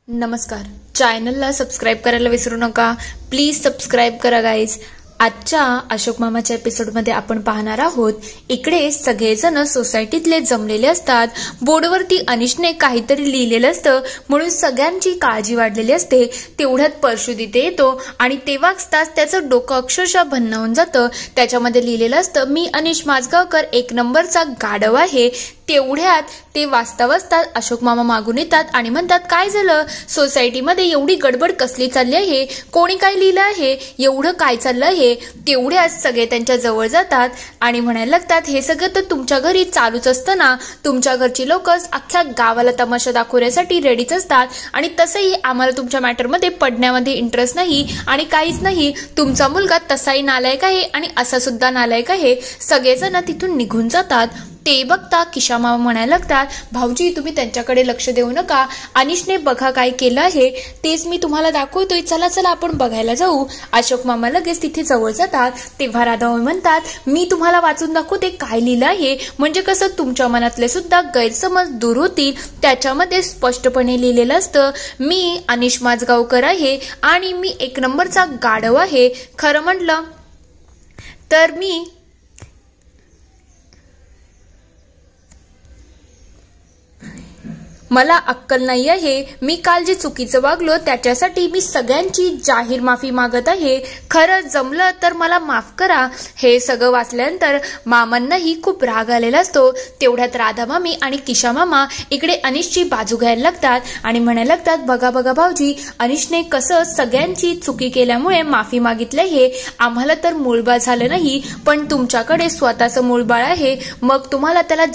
नमस्कार. चॅनलला सबस्क्राइब करायला विसरू नका. प्लीज सबस्क्राइब करा गाईज. आजच्या अशोक मामाच्या एपिसोडमध्ये आपण पाहणार आहोत. इकडे सगळेजण सोसायटीतले जमलेले असतात. बोर्डवरती अनिशने काहीतरी लिहिलेलं असतं म्हणून सगळ्यांची काळजी वाढलेली असते. तेवढ्यात परशू तिथे येतो आणि तेव्हाच त्याचं डोकं अक्षरशः भन्न होऊन जातं. त्याच्यामध्ये लिहिलेलं असतं, मी अनिश माझगावकर एक नंबरचा गाढव आहे. तेवढ्यात ते वाचता वाचता अशोक मामा मागून येतात आणि म्हणतात, काय झालं? सोसायटीमध्ये एवढी गडबड कसली चालली आहे? कोणी काय लिहिलं आहे? एवढं काय चाललं आहे? तेवढ्यात सगळे त्यांच्या जवळ जातात आणि म्हणायला लागतात, हे सगळं तर तुमच्या घरी चालूच असतं ना. तुमच्या घरची लोकच अख्ख्या गावाला तमाशा दाखवण्यासाठी रेडीच असतात आणि तसंही आम्हाला तुमच्या मॅटरमध्ये पडण्यामध्ये इंटरेस्ट नाही आणि काहीच नाही. तुमचा मुलगा तसाही नालायक आहे आणि असा सुद्धा नालायक आहे. सगळेजण तिथून निघून जातात. ते बघता किशा मामा म्हणायला लागतात, भाऊजी तुम्ही त्यांच्याकडे लक्ष देऊ नका. अनिशने बघा काय केलं आहे तेच मी तुम्हाला दाखवतोय. चला चला आपण बघायला जाऊ. अशोक मामा लगेच तिथे जवळ जातात. तेव्हा राधाबाई म्हणतात, मी तुम्हाला वाचून दाखवते काय लिहिलं आहे, म्हणजे कसं तुमच्या मनातले सुद्धा गैरसमज दूर होतील. त्याच्यामध्ये स्पष्टपणे लिहिलेलं असतं, मी अनिश माझगावकर आहे आणि मी एक नंबरचा गाढव आहे. खरं म्हटलं तर मला अक्कल नाही आहे. मी काल जे चुकीचं वागलो त्याच्यासाठी मी सगळ्यांची जाहीर माफी मागत आहे. खरं जमलं तर मला माफ करा. हे सगळं वाचल्यानंतर मामांनाही खूप राग आलेला असतो. तेवढ्यात राधा मामी आणि किशा मामा इकडे अनिशची बाजू घ्यायला लागतात आणि म्हणायला लागतात, बघा बघा भाऊजी, अनिशने कसं सगळ्यांची चुकी केल्यामुळे माफी मागितली आहे. आम्हाला तर मूळबाळ झालं नाही, पण तुमच्याकडे स्वतःचं मूळबाळ आहे. मग तुम्हाला त्याला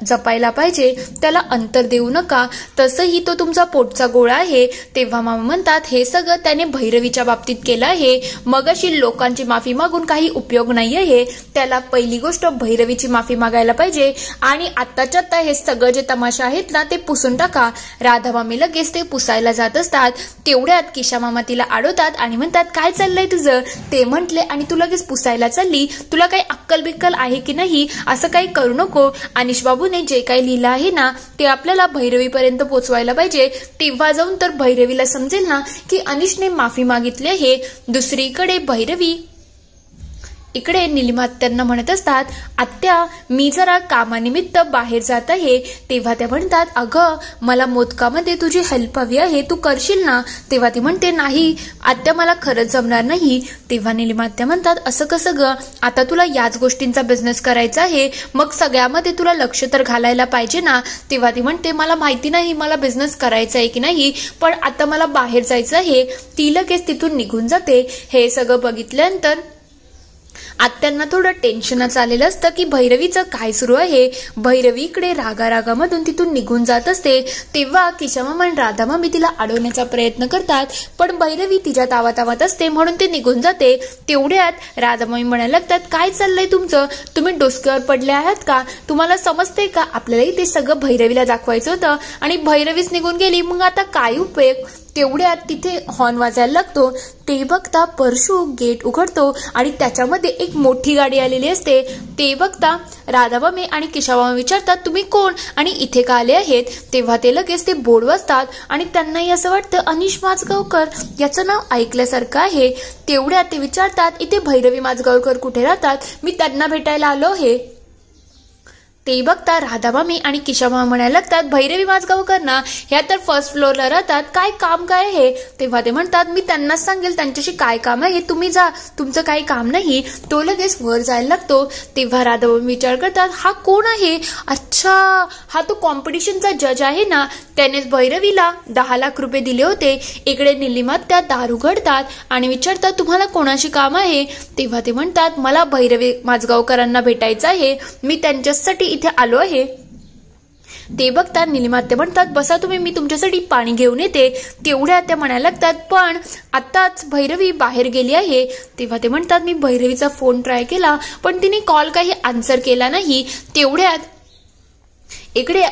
जपायला पाहिजे. त्याला अंतर देऊ नका. तसंही तो तुमचा पोटचा गोळा आहे. तेव्हा मामा म्हणतात, हे सगळं त्याने भैरवीच्या बाबतीत केलं आहे. मग अशी लोकांची माफी मागून काही उपयोग नाही आहे. त्याला पहिली गोष्ट भैरवीची माफी मागायला पाहिजे आणि आत्ताच्या आत्ता हे सगळं जे तमाशा आहेत ना ते पुसून टाका. राधा मामी लगेच ते पुसायला जात असतात. तेवढ्यात किशा मामा तिला अडवतात आणि म्हणतात, काय चाललंय तुझं? ते म्हटले आणि तू लगेच पुसायला चालली. तुला काही अक्कल बिक्कल आहे की नाही? असं काही करू नको. अनिश बाबूने जे काही लिहिलं आहे ना ते आपल्याला भैरवी पर्यंत पोहोचवायला पाहिजे. तेव्हा जाऊन तर भैरवीला समजेल ना की अनिशने माफी मागितली आहे. दुसरीकडे भैरवी इकडे निलिमा आत्यांना म्हणत असतात, आत्या मी जरा कामानिमित्त बाहेर जात आहे. तेव्हा त्या म्हणतात, अगं मला मोदकामध्ये तुझी हेल्प हवी आहे, तू करशील ना? तेव्हा ती म्हणते, नाही आत्या मला खरंच जमणार नाही. तेव्हा निलिमा आत्या म्हणतात, असं कसं ग? आता तुला याच गोष्टींचा बिझनेस करायचा आहे, मग सगळ्यामध्ये तुला लक्ष तर घालायला पाहिजे ना. तेव्हा ती म्हणते, मला माहिती नाही मला बिझनेस करायचा आहे की नाही, पण आता मला बाहेर जायचं आहे. ती लगेच तिथून निघून जाते. हे सगळं बघितल्यानंतर आत्यांना थोडं टेन्शनच आलेलं असतं की भैरवीचं काय सुरू आहे. भैरवीकडे रागारागामधून तिथून निघून जात असते. तेव्हा किशा आणि राधा मामी तिला अडवण्याचा प्रयत्न करतात, पण भैरवी तिच्या तावातावात असते म्हणून ते निघून जाते. तेवढ्यात राधा मामी म्हणायला लागतात, काय चाललंय तुमचं? तुम्ही डोसक्यावर पडले आहात का? तुम्हाला समजते का? आपल्यालाही ते सगळं भैरवीला दाखवायचं होतं आणि भैरवीच निघून गेली, मग आता काय उपयोग? तेवढ्यात तिथे हॉर्न वाजायला लागतो. ते बघता परशू गेट उघडतो आणि त्याच्यामध्ये एक मोठी गाडी आलेली असते. ते बघता राधाबाई आणि किशाबाबा विचारतात, तुम्ही कोण आणि इथे का आले आहेत? तेव्हा ते लगेच ते बोर्ड वाजतात आणि त्यांनाही असं वाटतं, अनिश माझगावकर याचं नाव ऐकल्यासारखं आहे. तेवढ्यात ते विचारतात, इथे भैरवी माझगावकर कुठे राहतात? मी त्यांना भेटायला आलो आहे. ते बघता राधामामी आणि किशामामा म्हणायला लागतात, भैरवी माझगावकर ना, ह्या तर फर्स्ट फ्लोअरला राहतात. काय काम काय आहे? तेव्हा ते म्हणतात, मी त्यांनाच सांगेल त्यांच्याशी काय काम आहे, तुम्ही जा, तुमचं काही काम नाही. तो लगेच वर जायला लागतो. तेव्हा राधाबाई विचार करतात, हा कोण आहे? अच्छा, हा तो कॉम्पिटिशनचा जज आहे ना, त्यानेच भैरवीला 10 लाख रुपये दिले होते. इकडे निलिमा त्या दार उघडतात आणि विचारतात, तुम्हाला कोणाशी काम आहे? तेव्हा ते म्हणतात, मला भैरवी माझगावकरांना भेटायचं आहे, मी त्यांच्यासाठी इथे आलो आहे. ते बघतात निलिमा आत्या म्हणतात, बसा तुम्ही, मी तुमच्यासाठी पाणी घेऊन येते. तेवढ्या त्या म्हणायला लागतात, पण आताच भैरवी बाहेर गेली आहे. तेव्हा ते म्हणतात, मी भैरवीचा फोन ट्राय केला पण तिने कॉल काही आन्सर केला नाही. तेवढ्यात इकडे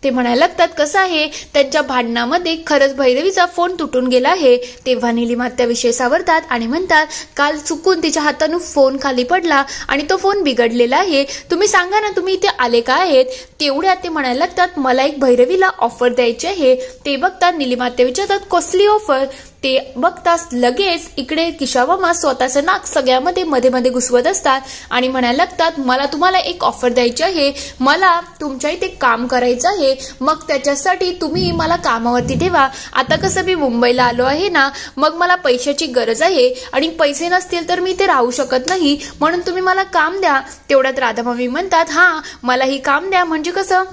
ते म्हणायला लागतात, कसं आहे? त्यांच्या भांडणामध्ये खरंच भैरवीचा फोन तुटून गेला आहे. तेव्हा निलिमा त्याविषयी सावरतात आणि म्हणतात, काल चुकून तिच्या हातातून फोन खाली पडला आणि तो फोन बिघडलेला आहे. तुम्ही सांगा ना, तुम्ही इथे आले का आहेत? तेवढ्यात ते म्हणायला लागतात मला एक भैरवीला ऑफर द्यायची आहे. ते बघता निलिमात्या विचारतात कसली ऑफर. ते बघताच लगेच इकडे किशामामा स्वतःचं नाक सगळ्यामध्ये मध्ये मध्ये घुसवत असतात आणि म्हणायला लागतात मला तुम्हाला एक ऑफर द्यायची आहे. मला तुमच्या इथे काम करायचं आहे. मग त्याच्यासाठी तुम्ही मला कामावरती ठेवा. आता कसं मी मुंबईला आलो आहे ना, मग मला पैशाची गरज आहे आणि पैसे नसतील तर मी इथे राहू शकत नाही, म्हणून तुम्ही मला काम द्या. तेवढ्यात राधामामी म्हणतात हा मला ही काम द्या, म्हणजे कसं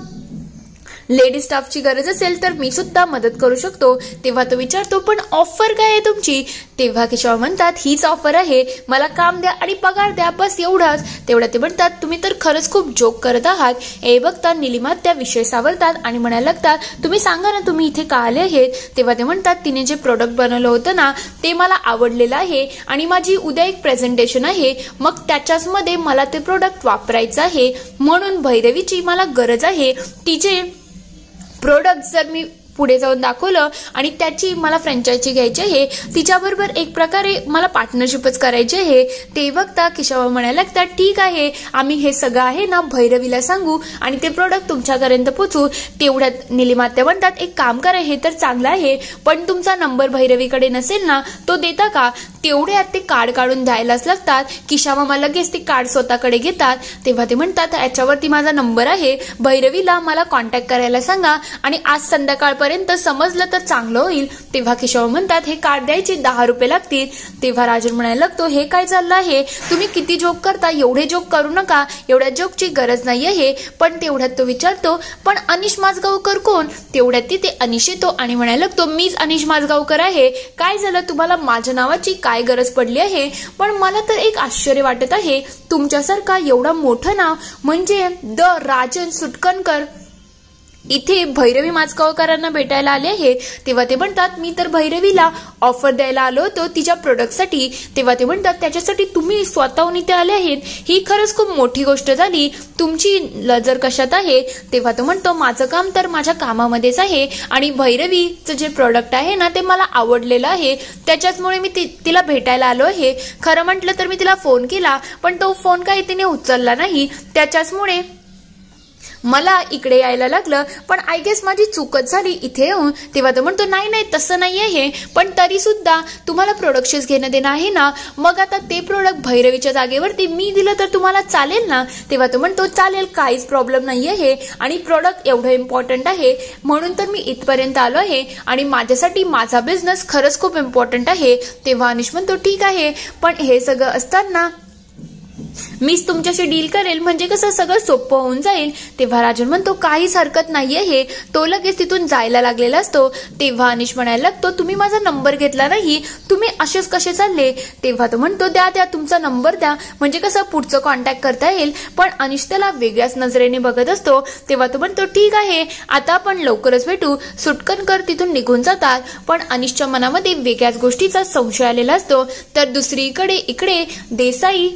लेडी स्टाफची गरज असेल तर मी सुद्धा मदत करू शकतो. तेव्हा तो विचारतो पण ऑफर काय आहे तुमची. तेव्हा केशव म्हणतात हीच ऑफर आहे, मला काम द्या आणि पगार द्या, बस एवढंच. तेवढ्या ते म्हणतात तुम्ही तर खरंच खूप जोक करत आहात. हे बघता निलिमा त्या विषय सावरतात आणि म्हणायला लागतात तुम्ही सांगा ना तुम्ही इथे का आले आहेत. तेव्हा ते म्हणतात तिने जे प्रोडक्ट बनवलं होतं ना ते मला आवडलेलं आहे आणि माझी उद्या एक प्रेझेंटेशन आहे, मग त्याच्याच मध्ये मला ते प्रोडक्ट वापरायचं आहे, म्हणून भैरवीची मला गरज आहे. तिचे प्रोडक्ट जर मी पुढे जाऊन दाखवलं आणि त्याची मला फ्रँचायझी घ्यायची आहे, तिच्याबरोबर एक प्रकारे मला पार्टनरशिपच करायची आहे. ते बघता केशव म्हणायला लागतात ठीक आहे, आम्ही हे सगळं आहे ना भैरवीला सांगू आणि ते प्रोडक्ट तुमच्यापर्यंत पोहोचू. तेवढ्यात निलिमात्या म्हणतात एक काम करा, हे तर चांगलं आहे पण तुमचा नंबर भैरवीकडे नसेल ना, तो देता का. तेवढ्यात ते कार्ड काढून द्यायलाच लागतात. किशामामा लगेच ते कार्ड स्वतःकडे घेतात. तेव्हा ते म्हणतात याच्यावरती माझा नंबर आहे, भैरवीला मला कॉन्टॅक्ट करायला सांगा आणि आज संध्याकाळपर्यंत समजलं तर चांगलं होईल. तेव्हा केशव म्हणतात हे कार्ड द्यायचे 10 रुपये लागतील. तेव्हा राजन म्हणायला लागतो हे काय चाललं आहे, तुम्ही किती जोक करता, एवढे जोक करू नका, एवढ्या जोकची गरज नाही आहे. पण तेवढ्यात तो विचारतो पण अनिश माझगावकर कोण. तेवढ्यात तिथे अनिश येतो आणि म्हणायला लागतो मीच अनिश माझगावकर आहे. काय झालं, तुम्हाला माझ्या नावाची काय गरज पडली आहे. पण मला तर एक आश्चर्य वाटत आहे, तुमच्यासारखा एवढा मोठं नाव म्हणजे द राजन सुटकनकर इथे भैरवी माझगावकरांना भेटायला आले आहे. तेव्हा ते म्हणतात मी तर भैरवीला ऑफर द्यायला आलो होतो तिच्या प्रोडक्टसाठी. तेव्हा ते म्हणतात त्याच्यासाठी तुम्ही स्वतःहून इथे आले आहेत, ही खरंच खूप मोठी गोष्ट झाली. तुमची नजर कशात आहे. तेव्हा तो म्हणतो माझं काम तर माझ्या कामामध्येच आहे आणि भैरवीचं जे प्रोडक्ट आहे ना ते मला आवडलेलं आहे, त्याच्याचमुळे मी तिला भेटायला आलो आहे. खरं म्हटलं तर मी तिला फोन केला पण तो फोन काही तिने उचलला नाही, त्याच्याचमुळे मला इकडे यायला लागलं. पण आय गेस माझी चूकच झाली इथे येऊन. तेव्हा तो म्हणतो नाही नाही तसं नाही आहे, पण तरी सुद्धा तुम्हाला प्रोडक्ट्स घेणं देणं आहे ना, मग आता ते प्रोडक्ट भैरवीच्या जागेवरती मी दिलं तर तुम्हाला चालेल ना. तेव्हा तो म्हणतो चालेल, काहीच प्रॉब्लेम नाही आहे आणि प्रोडक्ट एवढं इम्पॉर्टंट आहे म्हणून तर मी इथपर्यंत आलो आहे आणि माझ्यासाठी माझा बिझनेस खरंच खूप इम्पॉर्टंट आहे. तेव्हा अनिश म्हणतो ठीक आहे, पण हे सगळं असताना मीच तुमच्याशी डील करेल म्हणजे कसं सगळं सोपं होऊन जाईल. तेव्हा राजन म्हणतो काहीच हरकत नाहीये. हे तो लगेच तिथून जायला लागलेला असतो. तेव्हा अनिश म्हणायला लागतो तुम्ही माझा नंबर घेतला नाही, तुम्ही असेच कसे चालले. तेव्हा तो म्हणतो द्या द्या तुमचा नंबर द्या, म्हणजे कसं पुढचं कॉन्टॅक्ट करता येईल. पण अनिश त्याला वेगळ्याच नजरेने बघत असतो. तेव्हा तो म्हणतो ठीक आहे आता आपण लवकरच भेटू. सुटकनकर तिथून निघून जातात. पण अनिशच्या मनामध्ये वेगळ्याच गोष्टीचा संशय आलेला असतो. तर दुसरीकडे इकडे देसाई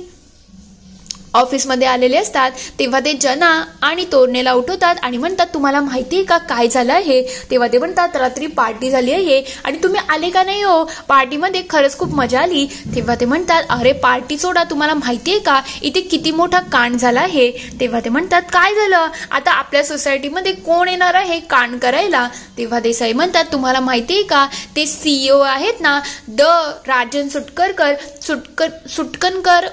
ऑफिसमध्ये आलेले असतात. तेव्हा ते जना आणि तोरणेला उठवतात आणि म्हणतात तुम्हाला माहिती आहे का काय झालं आहे. तेव्हा ते म्हणतात रात्री पार्टी झाली आहे आणि तुम्ही आले का नाही हो, पार्टीमध्ये खरंच खूप मजा आली. तेव्हा ते म्हणतात अरे पार्टी सोडा, तुम्हाला माहिती आहे का इथे किती मोठा कांड झाला आहे. तेव्हा ते म्हणतात काय झालं, आता आपल्या सोसायटीमध्ये कोण येणार आहे कांड करायला. तेव्हा देसाई म्हणतात तुम्हाला माहिती आहे का ते CEO आहेत ना द राजन सुटकनकर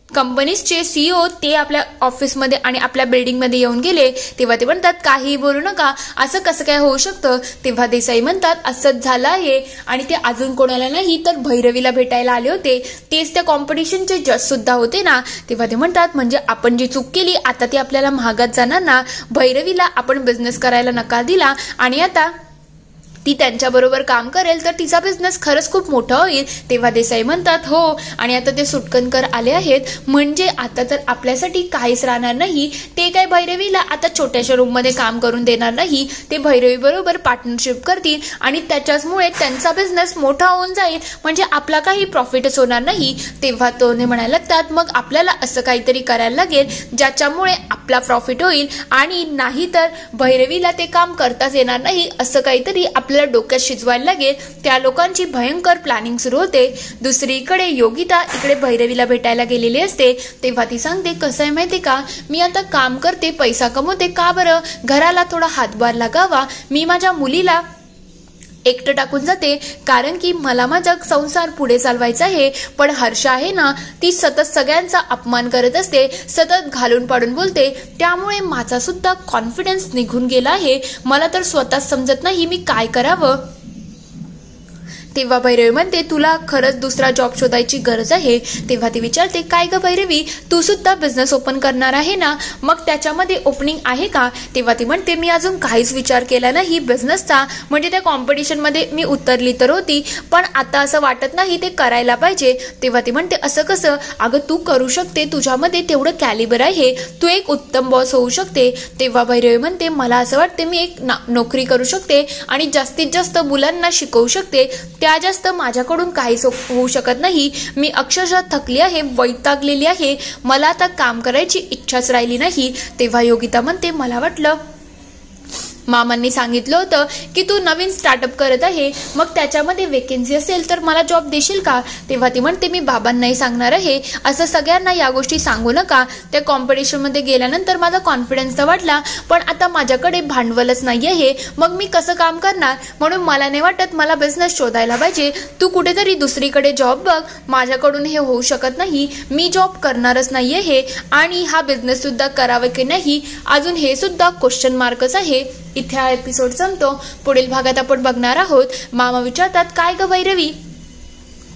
कंपनीजचे CEO, ते आपल्या ऑफिसमध्ये आणि आपल्या बिल्डिंगमध्ये येऊन गेले. तेव्हा ते म्हणतात काही बोलू नका, असं कसं काय होऊ शकतं. तेव्हा देसाई म्हणतात असंच झालं आहे आणि ते अजून कोणाला नाही तर भैरवीला भेटायला आले होते, तेच त्या कॉम्पिटिशनचे जज सुद्धा होते ना. तेव्हा ते म्हणतात म्हणजे आपण जी चूक केली आता ती आपल्याला महागात जाणार ना. भैरवीला आपण बिझनेस करायला नकार दिला आणि आता ती त्यांच्याबरोबर काम करेल तर तिचा बिझनेस खरंच खूप मोठा होईल. तेव्हा देसाई म्हणतात हो, आणि आता ते सुटकनकर आले आहेत म्हणजे आता तर आपल्यासाठी काहीच राहणार नाही. ते काय भैरवीला आता छोट्याशा रूममध्ये काम करून देणार नाही, ते भैरवी बरोबर पार्टनरशिप करतील आणि त्याच्याचमुळे त्यांचा बिझनेस मोठा होऊन जाईल, म्हणजे आपला काही प्रॉफिटच होणार नाही. तेव्हा तो म्हणायला लागतात मग आपल्याला असं काहीतरी करायला लागेल ज्याच्यामुळे आपला प्रॉफिट होईल आणि नाही तर भैरवीला ते काम करताच येणार नाही, असं काहीतरी आपल्याला डोक्यात शिजवायला लागेल त्या लोकांची भयंकर प्लॅनिंग सुरू होते. दुसरीकडे योगिता इकडे भैरवीला भेटायला गेलेली असते. तेव्हा ती सांगते, कसं आहे माहिती का, मी आता काम करते, पैसा कमवते, का बरं घराला थोडा हातभार लागावा, मी माझ्या मुलीला एकटं टाकून जाते, कारण की मला माझा संसार पुढे चालवायचा आहे. पण हर्षा आहे ना, ती सतत सगळ्यांचा अपमान करत असते, सतत घालून पाडून बोलते, त्यामुळे माझा सुद्धा कॉन्फिडन्स निघून गेला आहे. मला तर स्वतःच समजत नाही मी काय करावं. तेव्हा भैरवी म्हणते, तुला खरंच दुसरा जॉब शोधायची गरज आहे. तेव्हा ती विचारते, काय ग भैरवी, तू सुद्धा बिझनेस ओपन करणार आहे ना, मग त्याच्यामध्ये ओपनिंग आहे का. तेव्हा ती म्हणते, मी अजून काहीच विचार केला नाही बिझनेसचा, म्हणजे त्या कॉम्पिटिशनमध्ये मी उतरली तर होती, पण आता असं वाटत नाही ते करायला पाहिजे. तेव्हा ती म्हणते, असं कसं, अगं तू करू शकते, तुझ्यामध्ये तेवढं कॅलिबर आहे, तू एक उत्तम बॉस होऊ शकते. तेव्हा भैरवी म्हणते, मला असं वाटते मी एक नोकरी करू शकते आणि जास्तीत जास्त मुलांना शिकवू शकते, त्या जास्त माझ्याकडून काहीच होऊ शकत नाही. मी अक्षरशः थकली आहे, वैतागलेली आहे, मला आता काम करायची इच्छाच राहिली नाही. तेव्हा योगिता म्हणते, मला वाटलं मामांनी सांगितलं होतं की तू नवीन स्टार्टअप करत आहे, मग त्याच्यामध्ये वेकेन्सी असेल तर मला जॉब देशील का. तेव्हा ती म्हणते, मी बाबांनाही सांगणार आहे, असं सगळ्यांना या गोष्टी सांगू नका. त्या कॉम्पिटिशनमध्ये गेल्यानंतर माझा कॉन्फिडन्स तर वाढला, पण आता माझ्याकडे भांडवलच नाही आहे, मग मी कसं काम करणार. म्हणून मला नाही वाटत, मला बिझनेस शोधायला पाहिजे. तू कुठेतरी दुसरीकडे जॉब बघ, माझ्याकडून हे होऊ शकत नाही, मी जॉब करणारच नाही आहे आणि हा बिझनेस सुद्धा करावा की नाही अजून हे सुद्धा क्वेश्चन मार्कच आहे. इथे हा एपिसोड संपतो. पुढील भागात आपण बघणार आहोत, मामा विचारतात, काय ग भैरवी,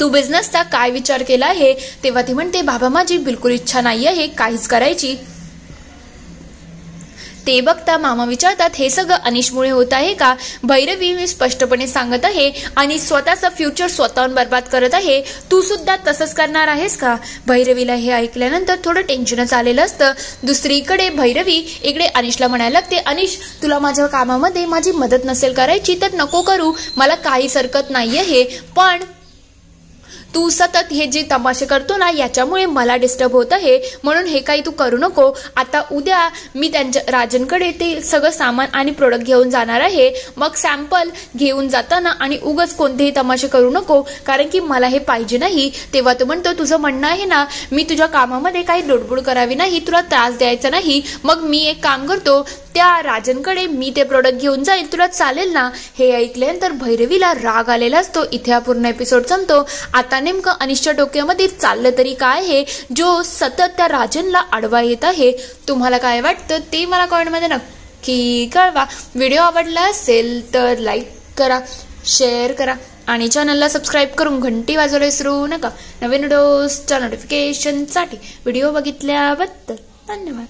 तू बिझनेसचा काय विचार केला आहे. तेव्हा ती म्हणते, बाबा माझी बिलकुल इच्छा नाही आहे काहीच करायची. ते बघता मामा विचारतात, हे सगळं अनिशमुळे होत आहे का. भैरवी, मी स्पष्टपणे सांगत आहे, आणि स्वतःचं फ्युचर स्वतःहून बर्बाद करत आहे, तू सुद्धा तसंच करणार आहेस का. भैरवीला हे ऐकल्यानंतर थोडं टेन्शनच आलेलं असतं. दुसरीकडे भैरवी इकडे अनिशला म्हणायला लागते, अनिश, तुला माझ्या कामामध्ये माझी मदत नसेल करायची तर नको करू, मला काहीच हरकत नाही आहे, पण तू सतत हे जे तमाशे करतो ना, याच्यामुळे मला डिस्टर्ब होत आहे, म्हणून हे काही तू करू नको. आता उद्या मी त्यांच्या राजनकडे ते सगळं सामान आणि प्रोडक्ट घेऊन जाणार आहे, मग सॅम्पल घेऊन जाताना आणि उगाच कोणतेही तमाशे करू नको, कारण की मला हे पाहिजे नाही. तेव्हा तो म्हणतो, तुझं म्हणणं आहे ना, मी तुझ्या कामामध्ये काही लोडबोड करावी नाही, तुला त्रास द्यायचा नाही, मग मी एक काम करतो, त्या राजनकडे मी ते प्रोडक्ट घेऊन जाईल, तुला चालेल ना. हे ऐकल्यानंतर भैरवीला राग आलेला असतो. इथे हा पूर्ण एपिसोड संपतो. आता नेमकं अनिशच्या डोक्यामध्ये चाललं तरी काय आहे, जो सतत त्या राजनला अडवा येत आहे. तुम्हाला काय वाटतं ते मला कमेंटमध्ये नक्की कळवा. व्हिडिओ आवडला असेल तर लाईक करा, शेअर करा आणि चॅनलला सबस्क्राईब करून घंटी वाजवायला विसरू नका. नवीन व्हिडिओजच्या नोटिफिकेशनसाठी. व्हिडिओ बघितल्याबद्दल धन्यवाद.